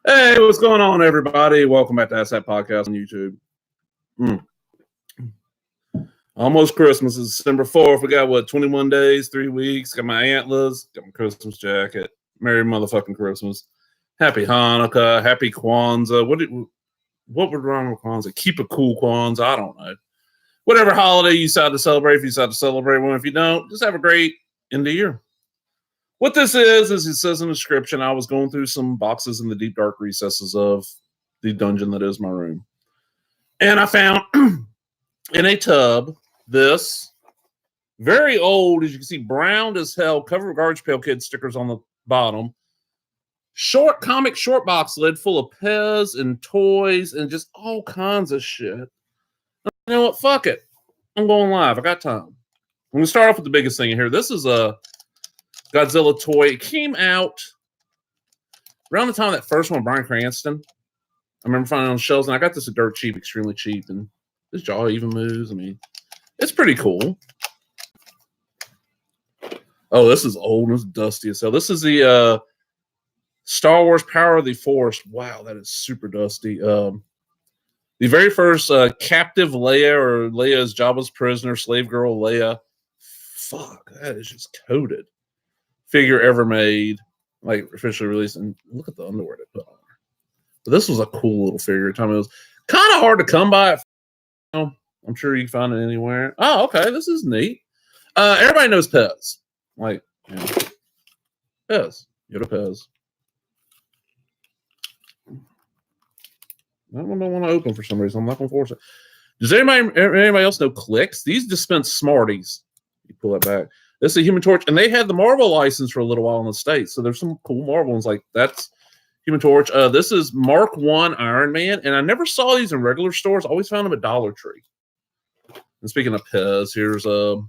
Hey, what's going on, everybody? Welcome back to Asset Podcast on YouTube. Almost Christmas. It's December 4th. We got, 21 days, 3 weeks. Got my antlers, got my Christmas jacket. Merry motherfucking Christmas. Happy Hanukkah. Happy Kwanzaa. What would wrong with Kwanzaa? Keep it cool, Kwanzaa. I don't know. Whatever holiday you decide to celebrate, if you decide to celebrate one, if you don't, just have a great end of year. What this is it says in the description, I was going through some boxes in the deep, dark recesses of the dungeon that is my room. And I found in a tub this very old, as you can see, brown as hell, covered with Garbage Pail Kid stickers on the bottom, comic short box lid full of Pez and toys and just all kinds of shit. You know what? Fuck it. I'm going live. I got time. I'm going to start off with the biggest thing in here. This is a Godzilla toy. It came out around the time that first one, Bryan Cranston. I remember finding it on shelves, and I got this at dirt cheap, extremely cheap, and this jaw even moves. I mean, it's pretty cool. Oh, this is old and it's dusty as hell. This is the Star Wars Power of the Force. Wow, that is super dusty. The very first captive Leia, or Leia is Jabba's prisoner, slave girl Leia. Fuck, that is just coated. Figure ever made, like officially released, and look at the underwear they put on her. But this was a cool little figure. It was kind of hard to come by. I'm sure you can find it anywhere. Oh, okay, this is neat. Everybody knows Pez, like Pez, Yoda Pez. I don't want to open for some reason. I'm not going to force it. Does anybody else know Clicks? These dispense Smarties. You pull that back. This is a Human Torch, and they had the Marvel license for a little while in the States. So there's some cool Marvel ones, like that's Human Torch. This is Mark I Iron Man, and I never saw these in regular stores. I always found them at Dollar Tree. And speaking of Pez, here's a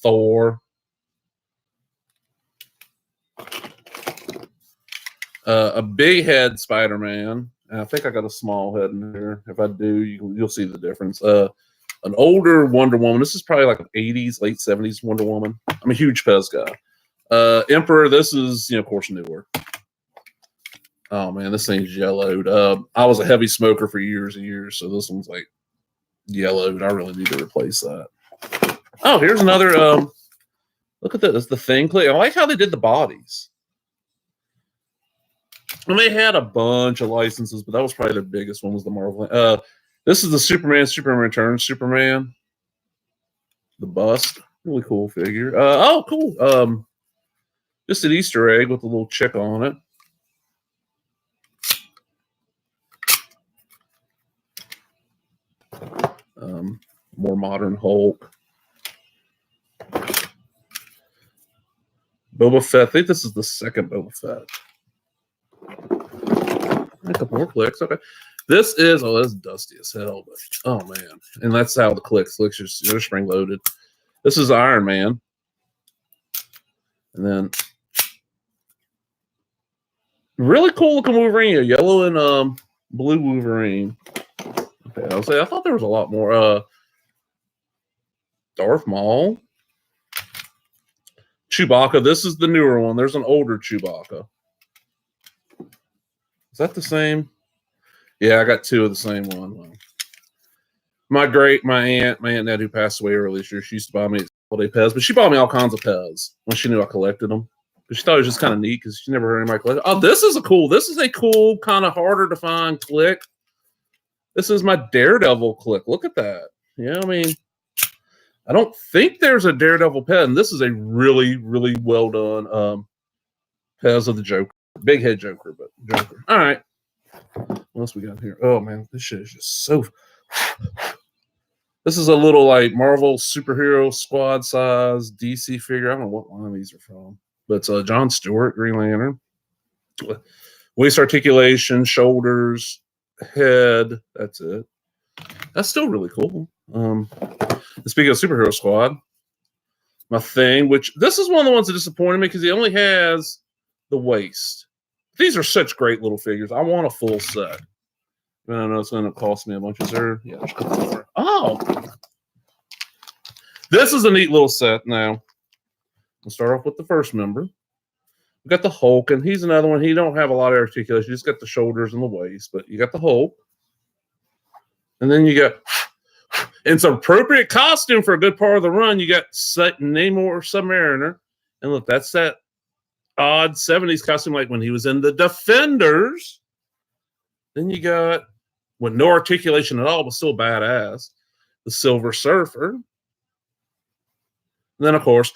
Thor. A big head Spider-Man. And I think I got a small head in here. If I do, you'll see the difference. An older Wonder Woman. This is probably like an 80s, late 70s Wonder Woman. I'm a huge Pez guy. Emperor, this is, of course, newer. Oh, man, this thing's yellowed. I was a heavy smoker for years and years, so this one's like yellowed. I really need to replace that. Oh, here's another. Look at this. The thing click. I like how they did the bodies. And they had a bunch of licenses, but that was probably the biggest one was the Marvel. This is the Superman Returns Superman. The bust. Really cool figure. Oh, cool. Just an Easter egg with a little chick on it. More modern Hulk. Boba Fett. I think this is the second Boba Fett. A couple more clicks. Okay. This is, that's dusty as hell, but oh man. And that's how the clicks are spring loaded. This is Iron Man. And then really cool looking Wolverine, a yellow and blue Wolverine. Okay, I thought there was a lot more. Darth Maul. Chewbacca. This is the newer one. There's an older Chewbacca. Is that the same? Yeah, I got two of the same one. Well, my aunt and dad who passed away earlier this year, she used to buy me holiday Pez, but she bought me all kinds of Pez when she knew I collected them. But she thought it was just kind of neat because she never heard anybody collect. Oh, this is a cool, kind of harder to find click. This is my Daredevil click. Look at that. Yeah, I mean, I don't think there's a Daredevil Pez, and this is a really, really well done Pez of the Joker. Big head Joker, but Joker. All right. What else we got here? Oh, man, this shit is just so... This is a little, like, Marvel superhero squad size DC figure. I don't know what line these are from. But it's John Stewart, Green Lantern. Waist articulation, shoulders, head. That's it. That's still really cool. Speaking of superhero squad, my thing, which this is one of the ones that disappointed me because he only has the waist. These are such great little figures. I want a full set. I don't know it's going to cost me a bunch. Is there? Yeah, there's a couple more. Oh, this is a neat little set. Now, we'll start off with the first member. We got the Hulk, and he's another one. He don't have a lot of articulation. He's got the shoulders and the waist, but you got the Hulk. And then you got, it's an appropriate costume for a good part of the run. You got Namor Submariner. And look, that's that odd 70s costume like when he was in the Defenders. Then you got, with no articulation at all, but still badass, the Silver Surfer. And then, of course,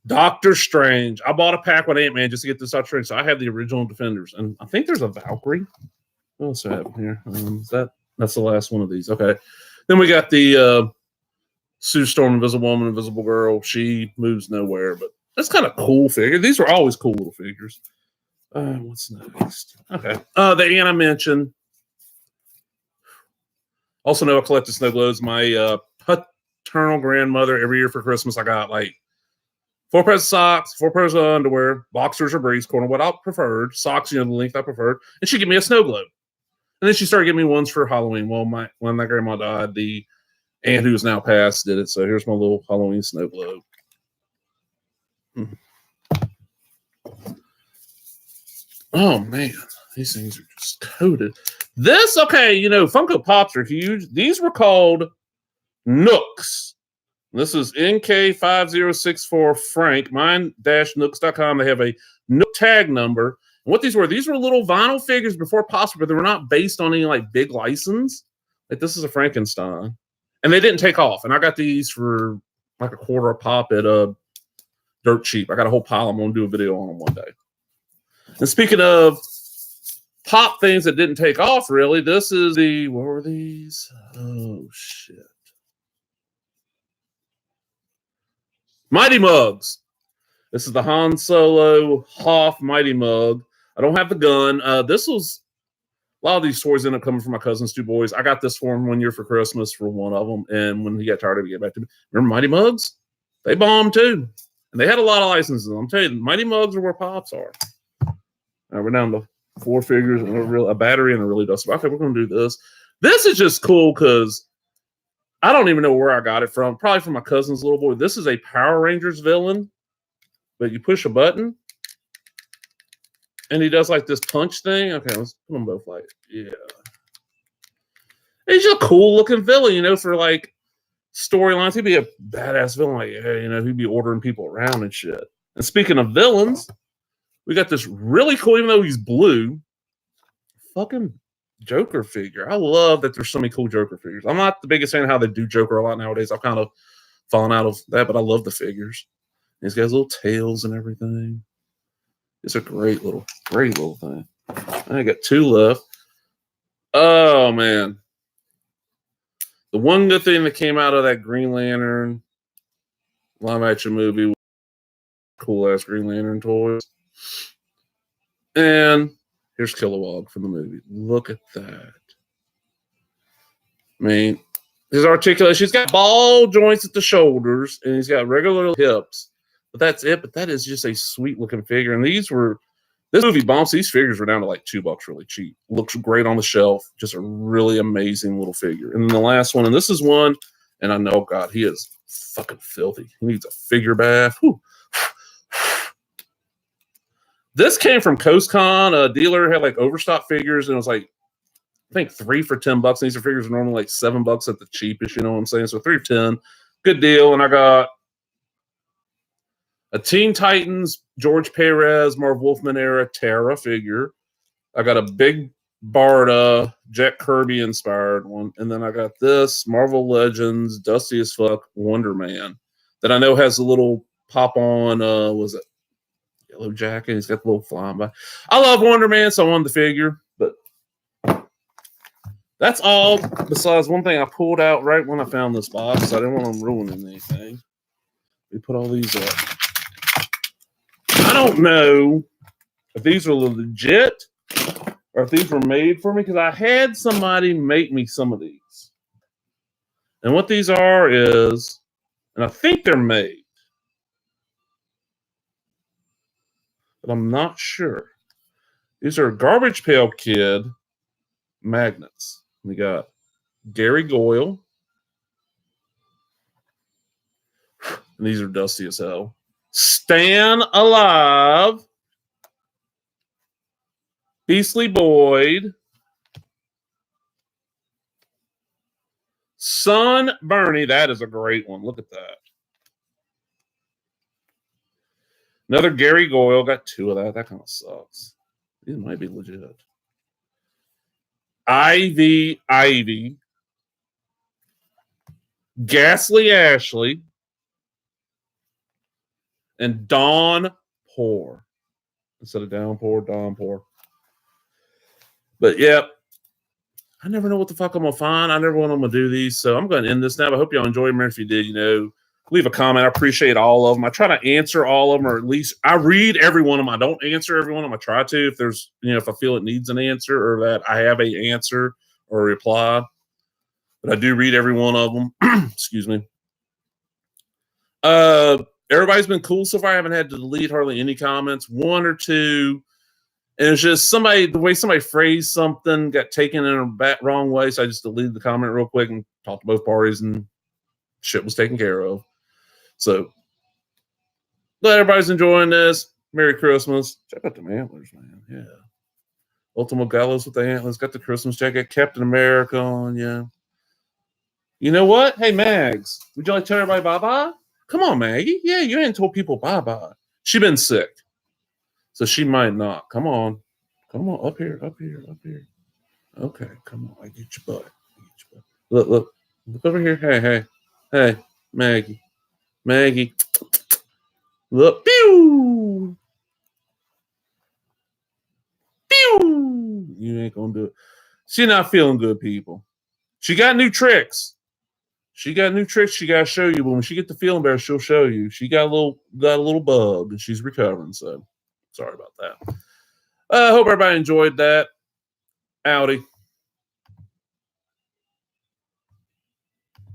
Doctor Strange. I bought a pack with Ant-Man just to get this Doctor Strange. So I have the original Defenders. And I think there's a Valkyrie. What else do I have here? That's the last one of these. Okay. Then we got the Sue Storm, Invisible Woman, Invisible Girl. She moves nowhere, but that's kind of cool figure. These are always cool little figures. What's next? Okay. The Anna mentioned. Also know I collected snow globes. My paternal grandmother, every year for Christmas, I got like 4 pairs of socks, 4 pairs of underwear, boxers or briefs, corner what I preferred, socks, the length I preferred, and she'd give me a snow globe. And then she started giving me ones for Halloween. Well, when my grandma died, the aunt who's now passed did it. So here's my little Halloween snow globe. Oh, man. These things are just coated. This, okay, Funko Pops are huge. These were called Nooks. This is NK5064 Frank, mine-nooks.com. They have a Nook tag number. And what these were little vinyl figures before Pops, but they were not based on any like big license. Like this is a Frankenstein. And they didn't take off. And I got these for like a quarter a pop at Dirt Cheap. I got a whole pile. I'm going to do a video on them one day. And speaking of pop things that didn't take off, really, this is the, what were these? Oh, shit. Mighty Mugs. This is the Han Solo Hoth Mighty Mug. I don't have the gun. This was, a lot of these toys ended up coming from my cousin's 2 boys. I got this for him one year for Christmas for one of them. And when he got tired of it, he gave back to me. Remember Mighty Mugs? They bombed too. And they had a lot of licenses. I'm telling you, Mighty Mugs are where Pops are. Now we're down to 4 figures and a battery and a really dusty. Okay, we're going to do this. This is just cool because I don't even know where I got it from. Probably from my cousin's little boy. This is a Power Rangers villain, but you push a button and he does like this punch thing. Okay, let's put them both like, yeah. He's a cool looking villain, for like storylines. He'd be a badass villain. Like, yeah, he'd be ordering people around and shit. And speaking of villains, we got this really cool, even though he's blue, fucking Joker figure. I love that there's so many cool Joker figures. I'm not the biggest fan of how they do Joker a lot nowadays. I've kind of fallen out of that, but I love the figures. He's got his little tails and everything. It's a great little thing. I got 2 left. Oh, man. The one good thing that came out of that Green Lantern live action movie was cool ass Green Lantern toys. And here's Kilowog from the movie. Look at that. I mean, his articulation, he's got ball joints at the shoulders and he's got regular hips. But that's it. But that is just a sweet looking figure. And this movie bumps, these figures were down to like $2 really cheap. Looks great on the shelf. Just a really amazing little figure. And then the last one, and this is one, and I know, God, he is fucking filthy. He needs a figure bath. Whew. This came from CoastCon. A dealer had like overstock figures, and it was like, I think 3 for $10. And these are figures are normally like $7 at the cheapest, you know what I'm saying? So 3 for 10, good deal. And I got a Teen Titans, George Perez, Marv Wolfman era Terra figure. I got a big Barda, Jack Kirby inspired one. And then I got this Marvel Legends, Dusty as Fuck, Wonder Man that I know has a little pop on, was it Yellow Jacket? He's got the little flying by. I love Wonder Man, so I wanted the figure. But that's all besides one thing I pulled out right when I found this box. I didn't want them ruining anything. We put all these up. I don't know if these are legit or if these were made for me because I had somebody make me some of these. And what these are is, and I think they're made, but I'm not sure. These are Garbage Pail Kid magnets. We got Gary Goyle. And these are dusty as hell. Stan Alive, Beastly Boyd, Son Bernie. That is a great one. Look at that. Another Gary Goyle. Got 2 of that. That kind of sucks. These might be legit. Ivy, Ghastly Ashley, and Dawn Pour. Instead of Downpour, Dawnpour. But yeah, I never know what the fuck I'm going to find. I never know when I'm going to do these. So I'm going to end this now. I hope y'all enjoyed them. If you did, leave a comment. I appreciate all of them. I try to answer all of them, or at least I read every one of them. I don't answer every one of them. I try to, if there's, if I feel it needs an answer or that I have a answer or a reply. But I do read every one of them. Excuse me. Everybody's been cool so far. I haven't had to delete hardly any comments. 1 or 2. And it's just the way somebody phrased something got taken in a wrong way. So I just deleted the comment real quick and talked to both parties, and shit was taken care of. So glad everybody's enjoying this. Merry Christmas. Check out the antlers, man. Yeah. Ultimo Gallows with the antlers. Got the Christmas jacket. Captain America on you. You know what? Hey, Mags, would you like to tell everybody bye-bye? Come on, Maggie. Yeah, you ain't told people bye-bye. She been sick, so she might not. Come on. Come on. Up here. Okay, come on. I get your butt. Look over here. Hey, Maggie. Look. Pew! You ain't gonna do it. She's not feeling good, people. She got new tricks. She got to show you. But when she gets the feeling better, she'll show you. She got a little bug, and she's recovering. So sorry about that. I hope everybody enjoyed that. Howdy.